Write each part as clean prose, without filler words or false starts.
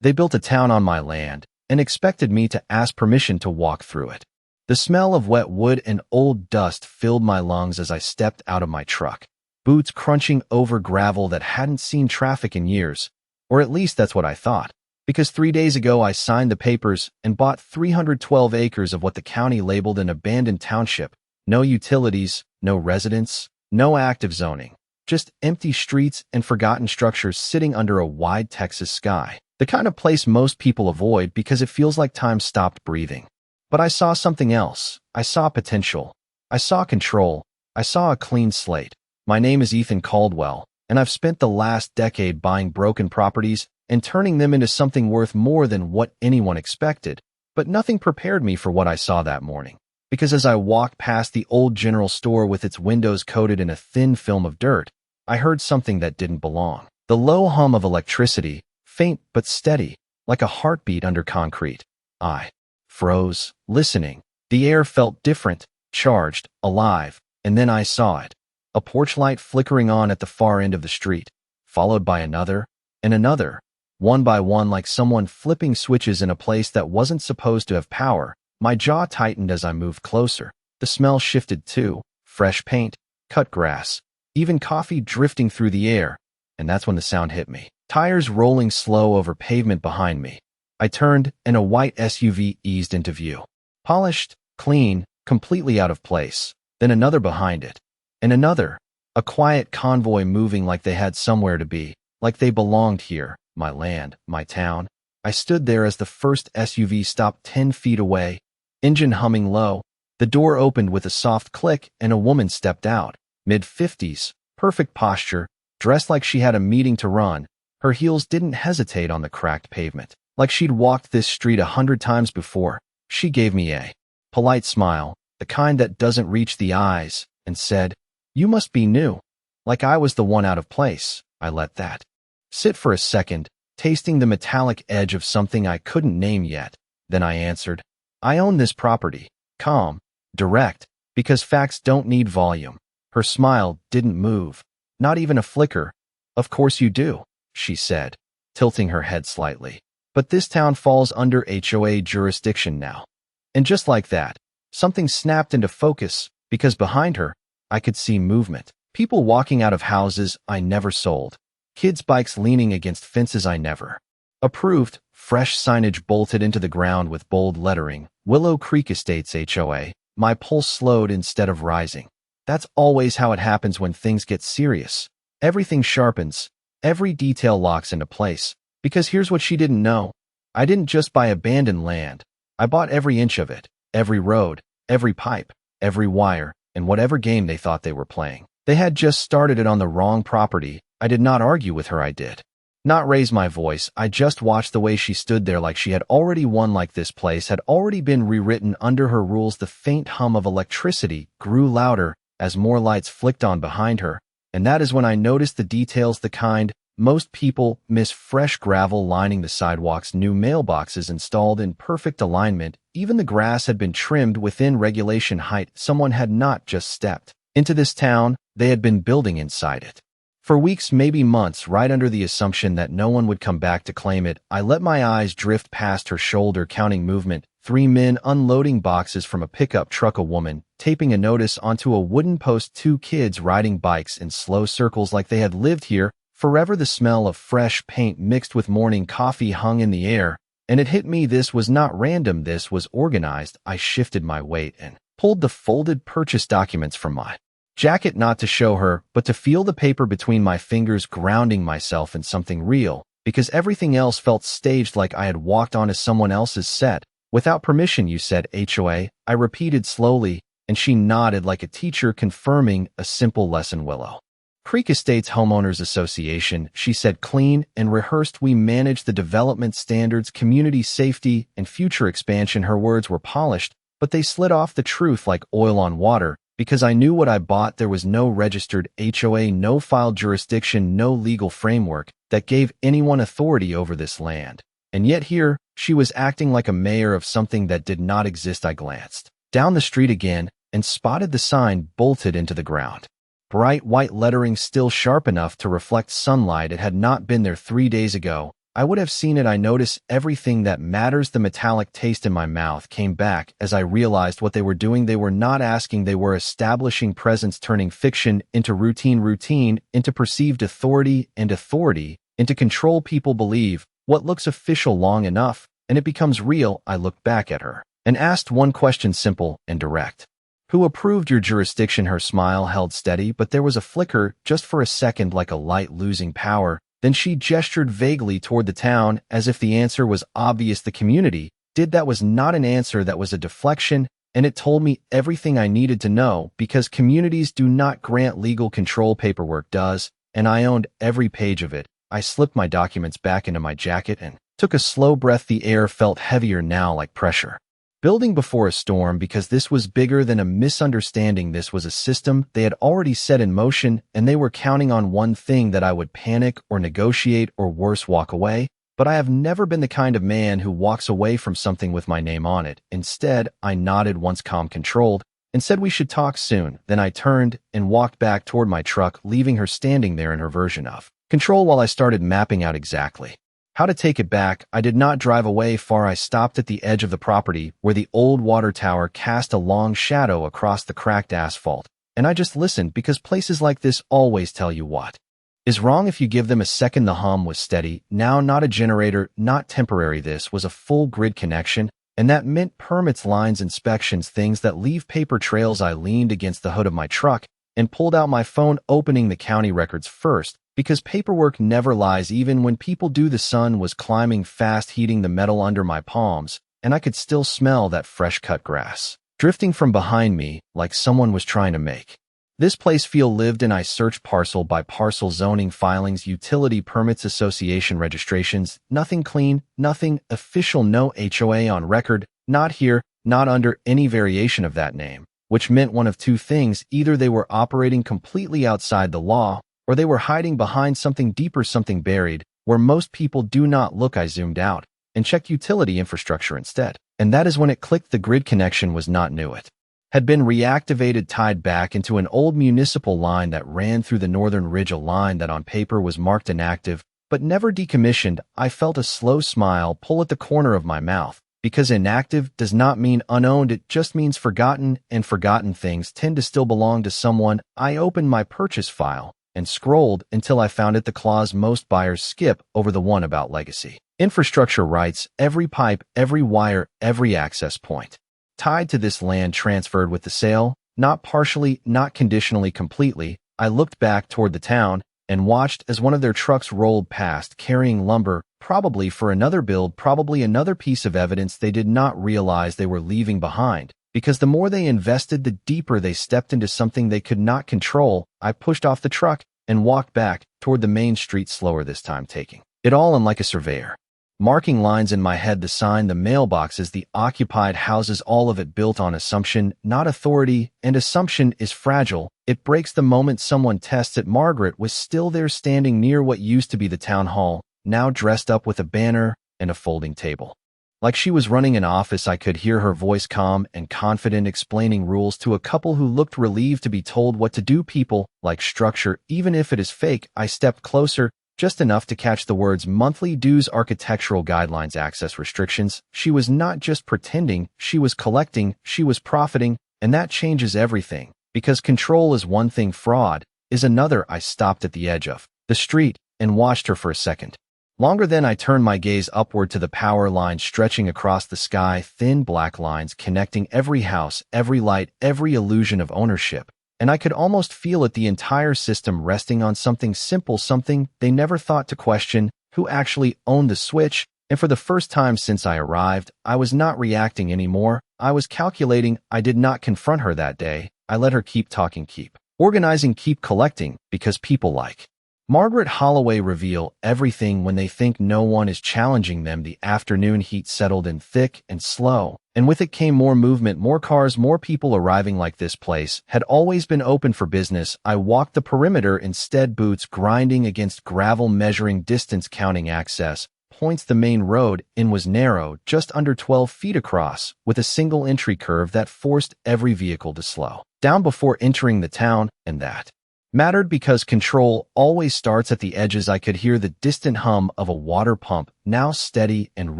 They built a town on my land and expected me to ask permission to walk through it. The smell of wet wood and old dust filled my lungs as I stepped out of my truck, boots crunching over gravel that hadn't seen traffic in years, or at least that's what I thought, because 3 days ago I signed the papers and bought 312 acres of what the county labeled an abandoned township. No utilities, no residents, no active zoning, just empty streets and forgotten structures sitting under a wide Texas sky. The kind of place most people avoid because it feels like time stopped breathing. But I saw something else. I saw potential. I saw control. I saw a clean slate. My name is Ethan Caldwell, and I've spent the last decade buying broken properties and turning them into something worth more than what anyone expected. But nothing prepared me for what I saw that morning. Because as I walked past the old general store with its windows coated in a thin film of dirt, I heard something that didn't belong. The low hum of electricity, faint but steady, like a heartbeat under concrete. I froze, listening. The air felt different, charged, alive, and then I saw it. A porch light flickering on at the far end of the street, followed by another, and another, one by one like someone flipping switches in a place that wasn't supposed to have power. My jaw tightened as I moved closer. The smell shifted too, fresh paint, cut grass, even coffee drifting through the air, and that's when the sound hit me. Tires rolling slow over pavement behind me. I turned, and a white SUV eased into view. Polished, clean, completely out of place. Then another behind it. And another. A quiet convoy moving like they had somewhere to be, like they belonged here, my land, my town. I stood there as the first SUV stopped 10 feet away, engine humming low. The door opened with a soft click and a woman stepped out, mid-50s, perfect posture, dressed like she had a meeting to run. Her heels didn't hesitate on the cracked pavement. Like she'd walked this street 100 times before. She gave me a polite smile, the kind that doesn't reach the eyes, and said, "You must be new." Like I was the one out of place. I let that sit for a second, tasting the metallic edge of something I couldn't name yet. Then I answered, "I own this property." Calm, direct, because facts don't need volume. Her smile didn't move, not even a flicker. "Of course you do," she said, tilting her head slightly. "But this town falls under HOA jurisdiction now." And just like that, something snapped into focus, because behind her, I could see movement. People walking out of houses I never sold. Kids' bikes leaning against fences I never approved. Fresh signage bolted into the ground with bold lettering, Willow Creek Estates HOA. My pulse slowed instead of rising. That's always how it happens when things get serious. Everything sharpens. Every detail locks into place. Because here's what she didn't know. I didn't just buy abandoned land. I bought every inch of it. Every road, every pipe, every wire, and whatever game they thought they were playing. They had just started it on the wrong property. I did not argue with her. I did not raise my voice. I just watched the way she stood there like she had already won, like this place had already been rewritten under her rules. The faint hum of electricity grew louder as more lights flicked on behind her. And that is when I noticed the details, the kind most people miss. Fresh gravel lining the sidewalks, new mailboxes installed in perfect alignment. Even the grass had been trimmed within regulation height. Someone had not just stepped into this town, they had been building inside it. For weeks, maybe months, right under the assumption that no one would come back to claim it. I let my eyes drift past her shoulder, counting movement. 3 men unloading boxes from a pickup truck, a woman taping a notice onto a wooden post, 2 kids riding bikes in slow circles like they had lived here forever. The smell of fresh paint mixed with morning coffee hung in the air, and it hit me. This was not random, this was organized. I shifted my weight and pulled the folded purchase documents from my jacket, not to show her, but to feel the paper between my fingers, grounding myself in something real, because everything else felt staged, like I had walked onto someone else's set. "Without permission, you said, HOA," I repeated slowly, and she nodded like a teacher confirming a simple lesson. Willow Creek Estates Homeowners Association, she said, clean and rehearsed. "We manage the development standards, community safety, and future expansion." Her words were polished, but they slid off the truth like oil on water, because I knew what I bought. There was no registered HOA, no filed jurisdiction, no legal framework that gave anyone authority over this land. And yet here, she was acting like a mayor of something that did not exist. I glanced down the street again and spotted the sign bolted into the ground. Bright white lettering, still sharp enough to reflect sunlight. It had not been there 3 days ago. I would have seen it. I noticed everything that matters. The metallic taste in my mouth came back as I realized what they were doing. They were not asking, they were establishing presence, turning fiction into routine into perceived authority, and authority into control. People believe what looks official long enough, and it becomes real. I looked back at her and asked one question, simple and direct. Who approved your jurisdiction? Her smile held steady, but there was a flicker, just for a second, like a light losing power. Then she gestured vaguely toward the town, as if the answer was obvious. The community did. That was not an answer, that was a deflection, and it told me everything I needed to know, because communities do not grant legal control, paperwork does, and I owned every page of it. I slipped my documents back into my jacket and took a slow breath. The air felt heavier now, like pressure building before a storm, because this was bigger than a misunderstanding. This was a system they had already set in motion, and they were counting on one thing: that I would panic or negotiate or worse, walk away. But I have never been the kind of man who walks away from something with my name on it. Instead, I nodded once, calm, controlled, and said we should talk soon. Then I turned and walked back toward my truck, leaving her standing there in her version of control while I started mapping out exactly how to take it back. I did not drive away far. I stopped at the edge of the property where the old water tower cast a long shadow across the cracked asphalt, and I just listened, because places like this always tell you what is wrong if you give them a second. The hum was steady now, not a generator, not temporary. This was a full grid connection, and that meant permits, lines, inspections, things that leave paper trails. I leaned against the hood of my truck and pulled out my phone, opening the county records first, because paperwork never lies, even when people do. The sun was climbing fast, heating the metal under my palms, and I could still smell that fresh-cut grass drifting from behind me, like someone was trying to make this place feel lived in. I searched parcel by parcel, zoning filings, utility permits, association registrations. Nothing clean, nothing official, no HOA on record, not here, not under any variation of that name, which meant one of two things: either they were operating completely outside the law, or they were hiding behind something deeper, something buried, where most people do not look. I zoomed out and checked utility infrastructure instead, and that is when it clicked. The grid connection was not new. It had been reactivated, tied back into an old municipal line that ran through the northern ridge, a line that on paper was marked inactive, but never decommissioned. I felt a slow smile pull at the corner of my mouth, because inactive does not mean unowned, it just means forgotten, and forgotten things tend to still belong to someone. I opened my purchase file and scrolled until I found it, the clause most buyers skip over, the one about legacy infrastructure rights. Every pipe, every wire, every access point tied to this land transferred with the sale, not partially, not conditionally, completely. I looked back toward the town and watched as one of their trucks rolled past, carrying lumber, probably for another build, probably another piece of evidence they did not realize they were leaving behind, because the more they invested, the deeper they stepped into something they could not control. I pushed off the truck and walked back toward the main street, slower this time, taking it all in like a surveyor. Marking lines in my head, the sign, the mailboxes, the occupied houses, all of it built on assumption, not authority, and assumption is fragile. It breaks the moment someone tests it. Margaret was still there, standing near what used to be the town hall, now dressed up with a banner and a folding table. Like she was running an office. I could hear her voice, calm and confident, explaining rules to a couple who looked relieved to be told what to do. People like structure, even if it is fake. I stepped closer, just enough to catch the words: monthly dues, architectural guidelines, access restrictions. She was not just pretending, she was collecting, she was profiting, and that changes everything, because control is one thing, fraud is another. I stopped at the edge of the street and watched her for a second. Longer. Then I turned my gaze upward to the power line stretching across the sky, thin black lines connecting every house, every light, every illusion of ownership. And I could almost feel it, the entire system resting on something simple, something they never thought to question: who actually owned the switch. And for the first time since I arrived, I was not reacting anymore. I was calculating. I did not confront her that day. I let her keep talking, keep organizing, keep collecting, because people like Margaret Holloway reveal everything when they think no one is challenging them. The afternoon heat settled in thick and slow, and with it came more movement, more cars, more people arriving. Like this place had always been open for business. I walked the perimeter instead, boots grinding against gravel, measuring distance, counting access points. The main road in was narrow, just under 12 feet across, with a single entry curve that forced every vehicle to slow down before entering the town, and that Mattered because control always starts at the edges. I could hear the distant hum of a water pump, now steady and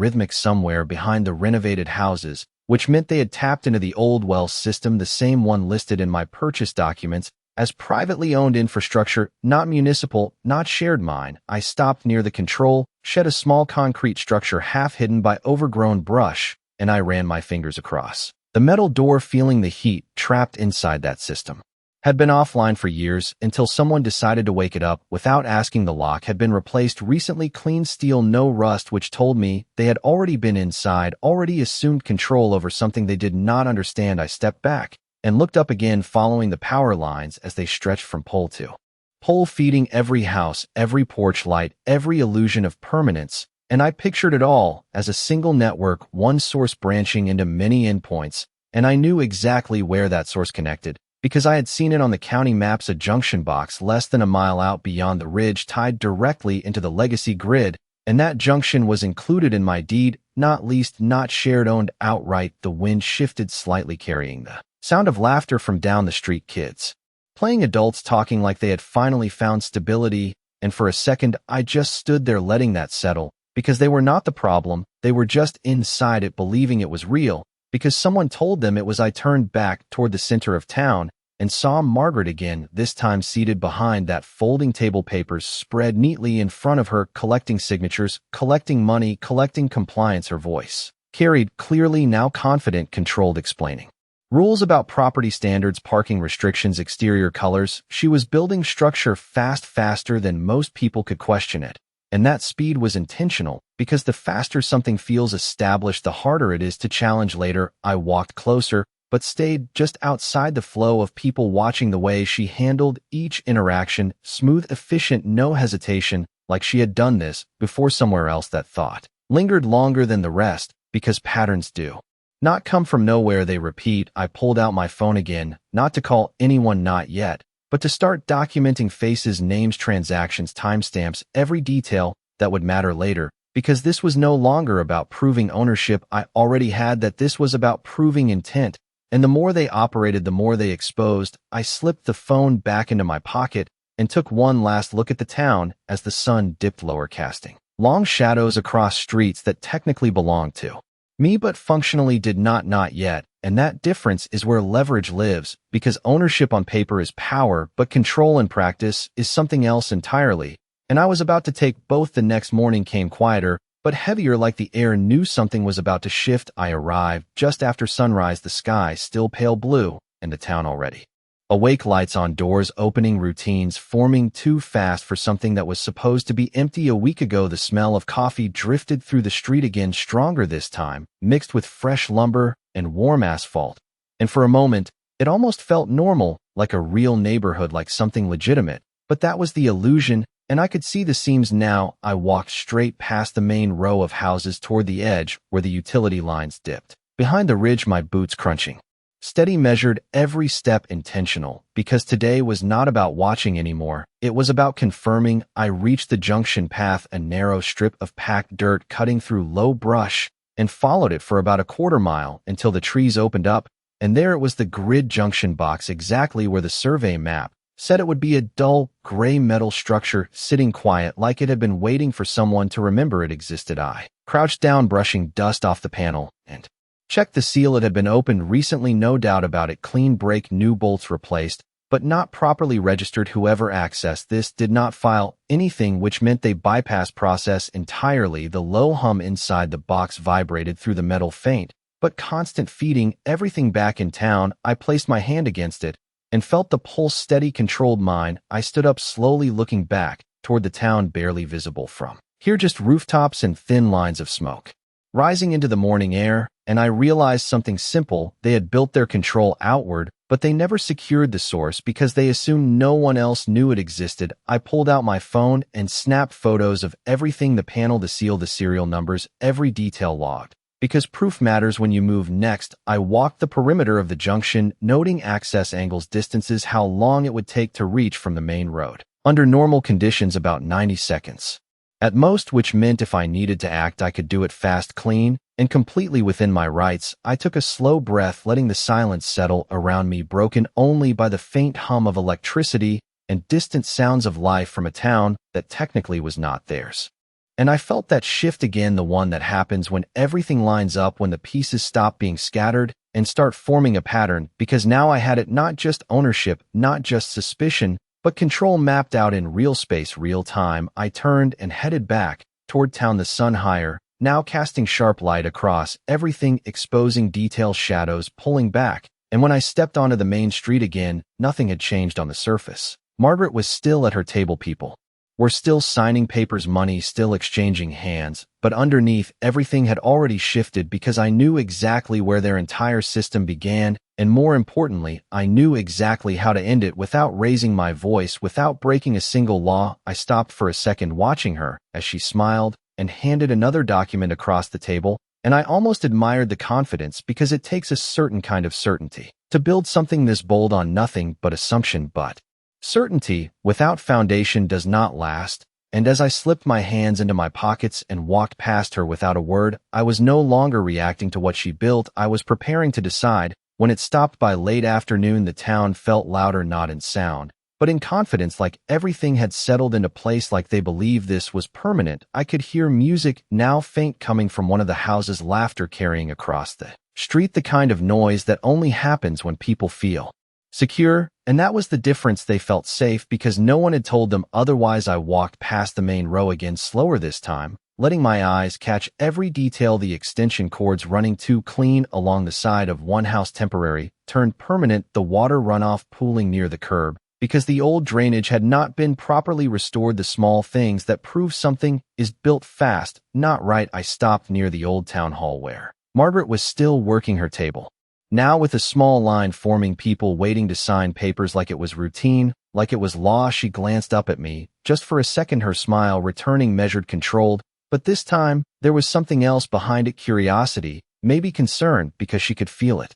rhythmic somewhere behind the renovated houses, which meant they had tapped into the old well system, the same one listed in my purchase documents as privately owned infrastructure, not municipal, not shared mine. I stopped near the control shed, a small concrete structure half hidden by overgrown brush, and I ran my fingers across the metal door, feeling the heat trapped inside that system. Had been offline for years until someone decided to wake it up without asking. The lock had been replaced recently, clean steel, no rust, which told me they had already been inside, already assumed control over something they did not understand. I stepped back and looked up again, following the power lines as they stretched from pole to pole, feeding every house, every porch light, every illusion of permanence, and I pictured it all as a single network, one source branching into many endpoints, and I knew exactly where that source connected, because I had seen it on the county maps, a junction box less than a mile out beyond the ridge tied directly into the legacy grid, and that junction was included in my deed, not leased, not shared, owned outright. The wind shifted slightly, carrying the sound of laughter from down the street, kids playing, adults talking like they had finally found stability, and for a second I just stood there letting that settle, because they were not the problem, they were just inside it, believing it was real, because someone told them it was. I turned back toward the center of town and saw Margaret again, this time seated behind that folding table, papers spread neatly in front of her, collecting signatures, collecting money, collecting compliance. Her voice carried clearly, now confident, controlled, explaining rules about property standards, parking restrictions, exterior colors. She was building structure fast, faster than most people could question it. And that speed was intentional, because the faster something feels established, the harder it is to challenge later. I walked closer, but stayed just outside the flow of people, watching the way she handled each interaction, smooth, efficient, no hesitation, like she had done this before somewhere else. That thought lingered longer than the rest, because patterns do not come from nowhere, they repeat. I pulled out my phone again, not to call anyone, not yet, but to start documenting faces, names, transactions, timestamps, every detail that would matter later, because this was no longer about proving ownership I already had, that this was about proving intent, and the more they operated, the more they exposed. I slipped the phone back into my pocket and took one last look at the town as the sun dipped lower, casting long shadows across streets that technically belonged to me but functionally did not yet, and that difference is where leverage lives, because ownership on paper is power, but control in practice is something else entirely. And I was about to take both. The next morning came quieter, but heavier, like the air knew something was about to shift. I arrived just after sunrise, the sky still pale blue, and the town already awake, lights on, doors opening, routines forming too fast for something that was supposed to be empty a week ago. The smell of coffee drifted through the street again, stronger this time, mixed with fresh lumber and warm asphalt. And for a moment, it almost felt normal, like a real neighborhood, like something legitimate. But that was the illusion, and I could see the seams now. I walked straight past the main row of houses toward the edge where the utility lines dipped behind the ridge, my boots crunching steady, measured, every step intentional, because today was not about watching anymore. It was about confirming. I reached the junction path, a narrow strip of packed dirt cutting through low brush, and followed it for about a quarter mile until the trees opened up, and there it was, the grid junction box, exactly where the survey map said it would be, a dull, gray metal structure sitting quiet, like it had been waiting for someone to remember it existed. I crouched down, brushing dust off the panel, and checked the seal. It had been opened recently, no doubt about it. Clean break, new bolts replaced, but not properly registered. Whoever accessed this did not file anything, which meant they bypassed process entirely. The low hum inside the box vibrated through the metal, faint but constant, feeding everything back in town. I placed my hand against it and felt the pulse steady, controlled mine. I stood up slowly, looking back toward the town, barely visible from here, just rooftops and thin lines of smoke rising into the morning air, and I realized something simple. They had built their control outward, but they never secured the source because they assumed no one else knew it existed. I pulled out my phone and snapped photos of everything, the panel, the seal, the serial numbers, every detail logged, because proof matters when you move. Next, I walked the perimeter of the junction, noting access angles, distances, how long it would take to reach from the main road. Under normal conditions, about 90 seconds. At most, which meant if I needed to act, I could do it fast, clean, and completely within my rights. I took a slow breath, letting the silence settle around me, broken only by the faint hum of electricity and distant sounds of life from a town that technically was not theirs. And I felt that shift again, the one that happens when everything lines up, when the pieces stop being scattered and start forming a pattern, because now I had it, not just ownership, not just suspicion, but control mapped out in real space, real time. I turned and headed back toward town, the sun higher, now casting sharp light across everything, exposing details, shadows pulling back. And when I stepped onto the main street again, nothing had changed on the surface. Margaret was still at her table. People were still signing papers, money still exchanging hands, but underneath, everything had already shifted, because I knew exactly where their entire system began, and more importantly, I knew exactly how to end it without raising my voice, without breaking a single law. I stopped for a second, watching her as she smiled and handed another document across the table, and I almost admired the confidence, because it takes a certain kind of certainty to build something this bold on nothing but assumption. But certainty without foundation does not last, and as I slipped my hands into my pockets and walked past her without a word, I was no longer reacting to what she built. I was preparing to decide. When it stopped by late afternoon, the town felt louder, not in sound, but in confidence, like everything had settled into place, like they believed this was permanent. I could hear music, now faint, coming from one of the houses, laughter carrying across the street, the kind of noise that only happens when people feel secure, and that was the difference. They felt safe because no one had told them otherwise. I walked past the main row again, slower this time, letting my eyes catch every detail. The extension cords running too clean along the side of one house, temporary, turned permanent, the water runoff pooling near the curb because the old drainage had not been properly restored. The small things that prove something is built fast, not right. I stopped near the old town hall where Margaret was still working her table, now with a small line forming, people waiting to sign papers, like it was routine, like it was law. She glanced up at me, just for a second, her smile returning, measured, controlled, but this time there was something else behind it, curiosity, maybe concern, because she could feel it.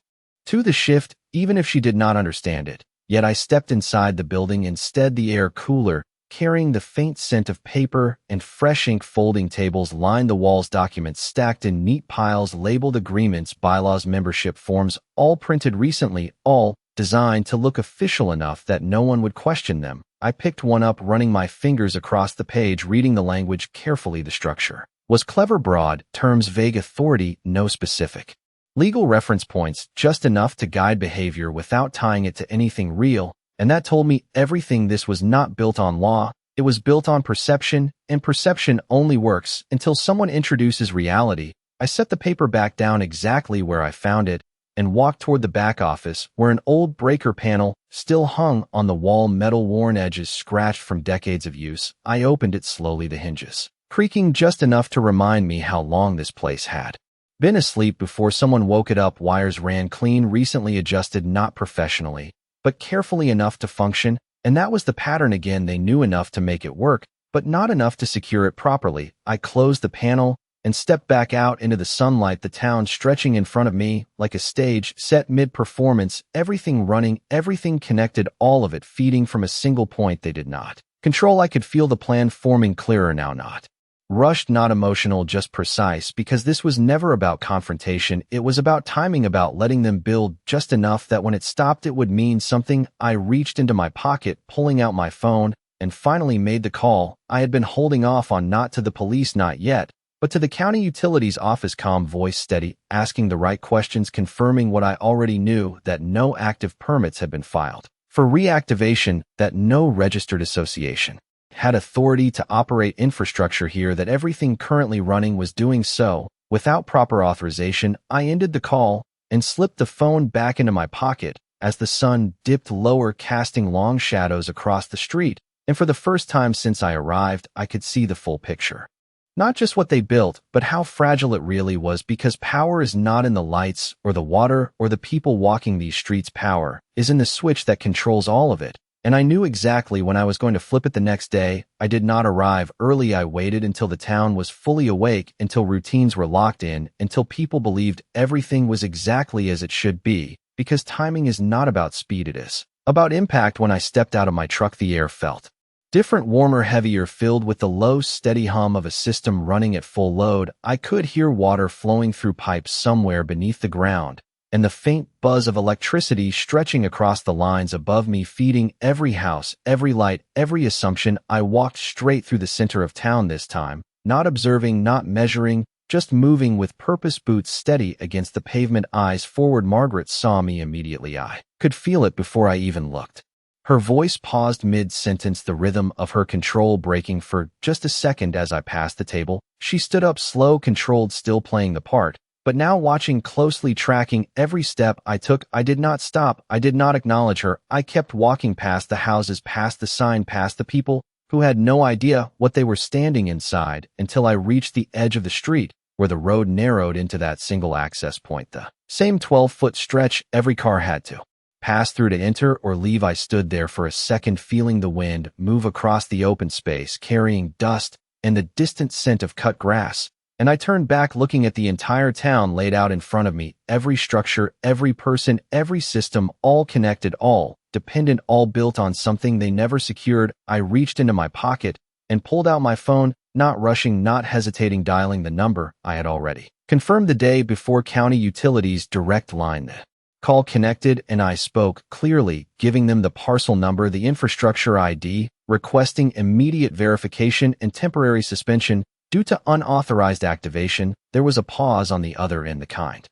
To the shift, even if she did not understand it. Yet I stepped inside the building instead, the air cooler, carrying the faint scent of paper and fresh ink. Folding tables lined the walls, documents stacked in neat piles, labeled agreements, bylaws, membership forms, all printed recently, all designed to look official enough that no one would question them. I picked one up, running my fingers across the page, reading the language carefully. The structure was clever, broad terms, vague authority, no specific legal reference points, just enough to guide behavior without tying it to anything real. And that told me everything. This was not built on law, it was built on perception, and perception only works until someone introduces reality. I set the paper back down exactly where I found it and walked toward the back office, where an old breaker panel still hung on the wall, metal worn, edges scratched from decades of use. I opened it slowly, the hinges creaking just enough to remind me how long this place had been asleep before someone woke it up. Wires ran clean, recently adjusted, not professionally, but carefully enough to function, and that was the pattern again. They knew enough to make it work, but not enough to secure it properly. I closed the panel and stepped back out into the sunlight, the town stretching in front of me like a stage set mid-performance, everything running, everything connected, all of it feeding from a single point they did not control. I could feel the plan forming clearer now, not rushed, not emotional, just precise, because this was never about confrontation. It was about timing, about letting them build just enough that when it stopped it would mean something. I reached into my pocket, pulling out my phone, and finally made the call I had been holding off on, not to the police, not yet, but to the county utilities office. Calm voice, steady, asking the right questions, confirming what I already knew, that no active permits had been filed for reactivation, that no registered association had authority to operate infrastructure here, that everything currently running was doing so without proper authorization. I ended the call and slipped the phone back into my pocket as the sun dipped lower, casting long shadows across the street, and for the first time since I arrived, I could see the full picture. Not just what they built, but how fragile it really was, because power is not in the lights or the water or the people walking these streets. Power is in the switch that controls all of it. And I knew exactly when I was going to flip it the next day. I did not arrive early. I waited until the town was fully awake, until routines were locked in, until people believed everything was exactly as it should be, because timing is not about speed, it is about impact. When I stepped out of my truck, the air felt different, warmer, heavier, filled with the low, steady hum of a system running at full load. I could hear water flowing through pipes somewhere beneath the ground, and the faint buzz of electricity stretching across the lines above me, feeding every house, every light, every assumption. I walked straight through the center of town this time, not observing, not measuring, just moving with purpose, boots steady against the pavement, eyes forward. Margaret saw me immediately. I could feel it before I even looked. Her voice paused mid-sentence, the rhythm of her control breaking for just a second as I passed the table. She stood up, slow, controlled, still playing the part, but now watching closely, tracking every step I took. I did not stop. I did not acknowledge her. I kept walking past the houses, past the sign, past the people who had no idea what they were standing inside, until I reached the edge of the street, where the road narrowed into that single access point, the same 12-foot stretch every car had to pass through to enter or leave. I stood there for a second, feeling the wind move across the open space, carrying dust and the distant scent of cut grass, and I turned back, looking at the entire town laid out in front of me, every structure, every person, every system, all connected, all dependent, all built on something they never secured. I reached into my pocket and pulled out my phone, not rushing, not hesitating, dialing the number I had already confirmed the day before. County Utilities direct line. The call connected, and I spoke clearly, giving them the parcel number, the infrastructure ID, requesting immediate verification and temporary suspension due to unauthorized activation. There was a pause on the other end, the kind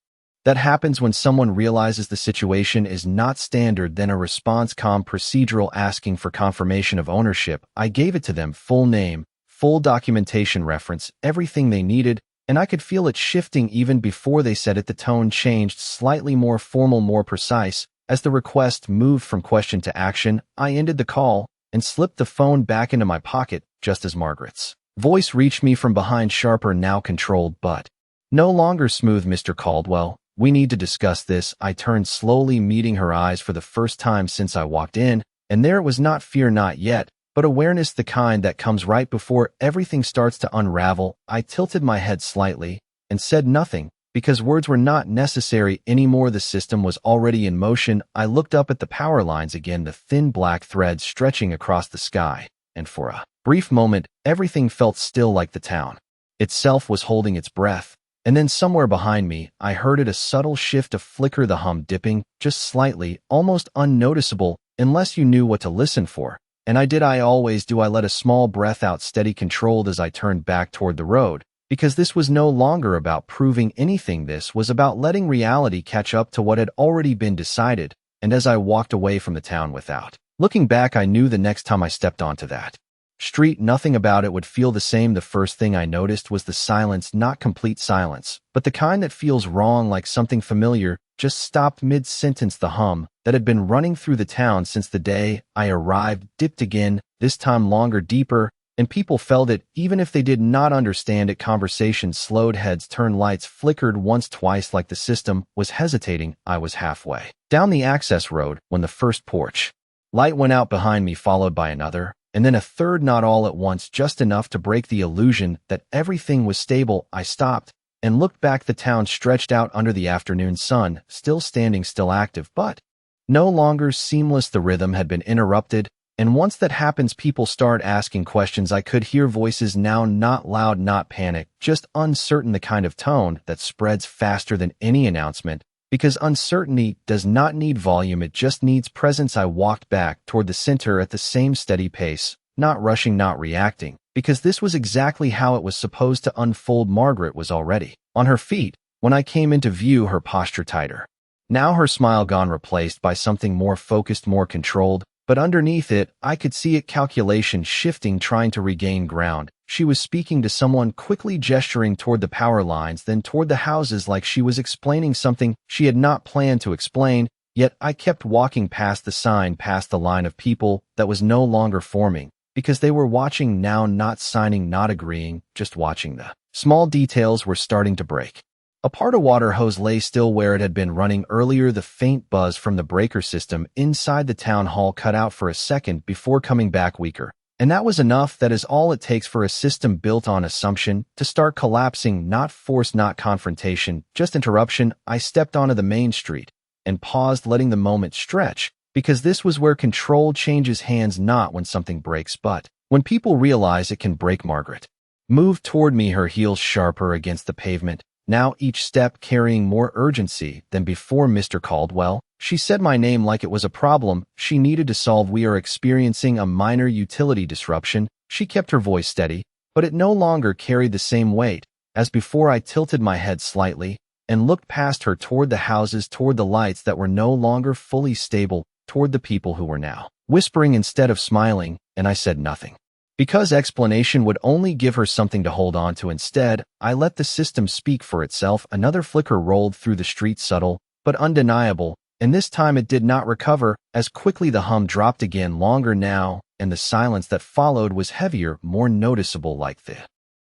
that happens when someone realizes the situation is not standard, then a response, calm, procedural, asking for confirmation of ownership. I gave it to them, full name, full documentation, reference, everything they needed, and I could feel it shifting even before they said it. The tone changed, slightly more formal, more precise, as the request moved from question to action. I ended the call and slipped the phone back into my pocket just as Margaret's voice reached me from behind, sharper, now controlled, but no longer smooth. "Mr. Caldwell, we need to discuss this." I turned slowly, meeting her eyes for the first time since I walked in, and there it was, not fear, not yet, but awareness, the kind that comes right before everything starts to unravel. I tilted my head slightly and said nothing, because words were not necessary anymore. The system was already in motion. I looked up at the power lines again, the thin black threads stretching across the sky, and for a brief moment, everything felt still, like the town itself was holding its breath. And then somewhere behind me, I heard it, a subtle shift, a flicker, the hum dipping, just slightly, almost unnoticeable, unless you knew what to listen for. And I did. I always do. I let a small breath out, steady, controlled, as I turned back toward the road, because this was no longer about proving anything. This was about letting reality catch up to what had already been decided. And as I walked away from the town without looking back, I knew the next time I stepped onto that street, nothing about it would feel the same. The first thing I noticed was the silence, not complete silence, but the kind that feels wrong, like something familiar just stopped mid-sentence. The hum that had been running through the town since the day I arrived dipped again, this time longer, deeper, and people felt it, even if they did not understand it. Conversations slowed, heads turned, lights flickered once, twice, like the system was hesitating. I was halfway down the access road when the first porch light went out behind me, followed by another, and then a third, not all at once, just enough to break the illusion that everything was stable. I stopped and looked back. The town stretched out under the afternoon sun, still standing, still active, but no longer seamless. The rhythm had been interrupted, and once that happens, people start asking questions. I could hear voices now, not loud, not panic, just uncertain, the kind of tone that spreads faster than any announcement, because uncertainty does not need volume, it just needs presence. I walked back toward the center at the same steady pace, not rushing, not reacting, because this was exactly how it was supposed to unfold. Margaret was already on her feet when I came into view, her posture tighter. Now her smile gone, replaced by something more focused, more controlled, but underneath it, I could see it, calculation shifting, trying to regain ground. She was speaking to someone, quickly gesturing toward the power lines, then toward the houses, like she was explaining something she had not planned to explain. Yet I kept walking past the sign, past the line of people that was no longer forming, because they were watching now, not signing, not agreeing, just watching. The small details were starting to break. A part of water hose lay still where it had been running earlier. The faint buzz from the breaker system inside the town hall cut out for a second before coming back weaker. And that was enough. That is all it takes for a system built on assumption to start collapsing, not force, not confrontation, just interruption. I stepped onto the main street and paused, letting the moment stretch, because this was where control changes hands, not when something breaks, but when people realize it can break. Margaret moved toward me, her heels sharper against the pavement, now each step carrying more urgency than before. Mr. Caldwell, she said my name like it was a problem she needed to solve. We are experiencing a minor utility disruption. She kept her voice steady, but it no longer carried the same weight. As before, I tilted my head slightly and looked past her toward the houses, toward the lights that were no longer fully stable, toward the people who were now whispering instead of smiling, and I said nothing. Because explanation would only give her something to hold on to. Instead, I let the system speak for itself. Another flicker rolled through the street, subtle but undeniable, and this time it did not recover. As quickly the hum dropped again, longer now, and the silence that followed was heavier, more noticeable, like the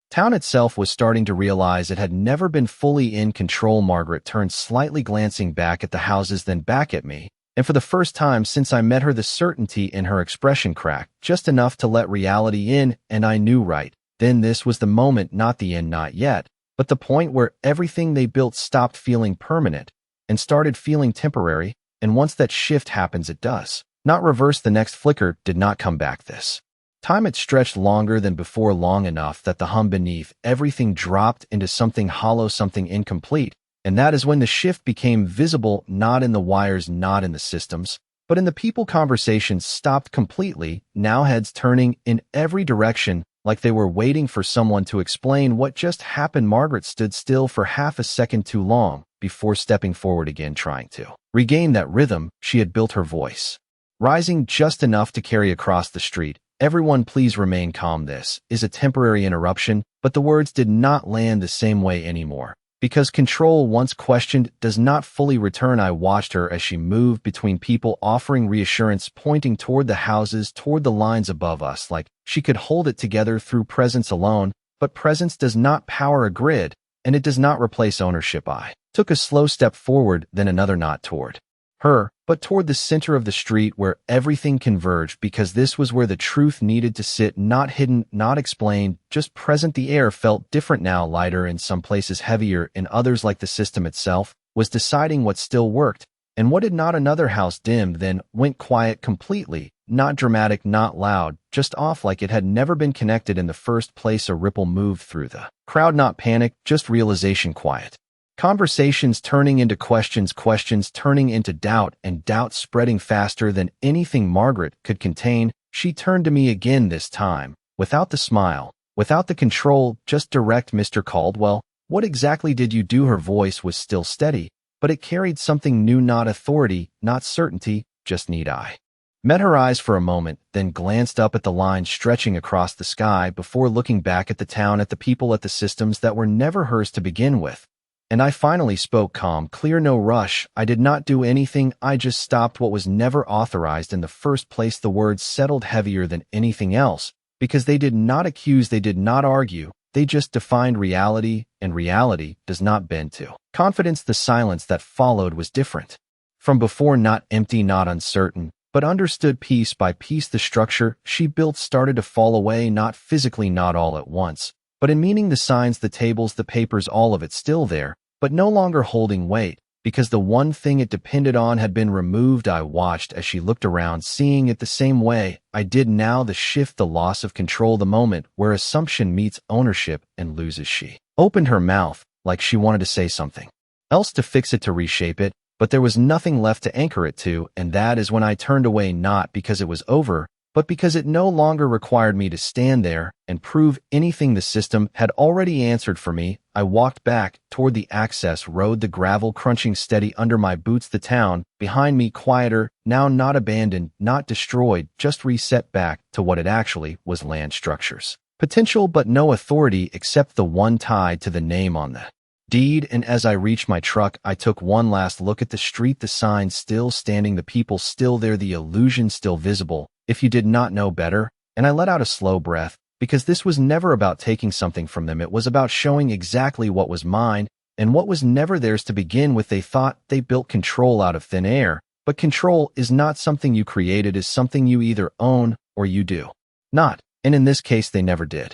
town itself was starting to realize it had never been fully in control. Margaret turned slightly, glancing back at the houses, then back at me. And for the first time since I met her, the certainty in her expression cracked, just enough to let reality in, and I knew right then this was the moment, not the end, not yet, but the point where everything they built stopped feeling permanent and started feeling temporary, and once that shift happens, it does not reverse. The next flicker did not come back this time. It stretched longer than before, long enough that the hum beneath everything dropped into something hollow, something incomplete. And that is when the shift became visible, not in the wires, not in the systems, but in the people. Conversations stopped completely, now heads turning in every direction, like they were waiting for someone to explain what just happened. Margaret stood still for half a second too long before stepping forward again, trying to regain that rhythm she had built, her voice rising just enough to carry across the street. Everyone, please remain calm. This is a temporary interruption. But the words did not land the same way anymore. Because control, once questioned, does not fully return. I watched her as she moved between people, offering reassurance, pointing toward the houses, toward the lines above us, like she could hold it together through presence alone. But presence does not power a grid, and it does not replace ownership. I took a slow step forward, then another, not toward her, but toward the center of the street where everything converged, because this was where the truth needed to sit, not hidden, not explained, just present. The air felt different now, lighter in some places, heavier in others, like the system itself was deciding what still worked and what did not. Another house dimmed, then went quiet completely, not dramatic, not loud, just off, like it had never been connected in the first place. A ripple moved through the crowd, not panic, just realization, quiet. Conversations turning into questions, questions turning into doubt, and doubt spreading faster than anything Margaret could contain. She turned to me again, this time, without the smile, without the control, just direct. Mr. Caldwell, what exactly did you do? Her voice was still steady, but it carried something new, not authority, not certainty, just need. I met her eyes for a moment, then glanced up at the lines stretching across the sky before looking back at the town, at the people, at the systems that were never hers to begin with. And I finally spoke, calm, clear, no rush. I did not do anything. I just stopped what was never authorized in the first place. The words settled heavier than anything else, because they did not accuse, they did not argue. They just defined reality, and reality does not bend to confidence. The silence that followed was different from before, not empty, not uncertain, but understood. Piece by piece, the structure she built started to fall away, not physically, not all at once, but in meaning. The signs, the tables, the papers, all of it still there, but no longer holding weight, because the one thing it depended on had been removed. I watched as she looked around, seeing it the same way I did now, the shift, the loss of control, the moment where assumption meets ownership and loses. She opened her mouth like she wanted to say something else, to fix it, to reshape it, but there was nothing left to anchor it to, and that is when I turned away, not because it was over, but because it no longer required me to stand there and prove anything. The system had already answered for me. I walked back toward the access road, the gravel crunching steady under my boots, the town behind me quieter, now not abandoned, not destroyed, just reset back to what it actually was: land, structures, potential, but no authority except the one tied to the name on the deed. And as I reached my truck, I took one last look at the street, the signs still standing, the people still there, the illusion still visible, if you did not know better, and I let out a slow breath, because this was never about taking something from them. It was about showing exactly what was mine and what was never theirs to begin with. They thought they built control out of thin air, but control is not something you create. It is something you either own or you do not, and in this case they never did.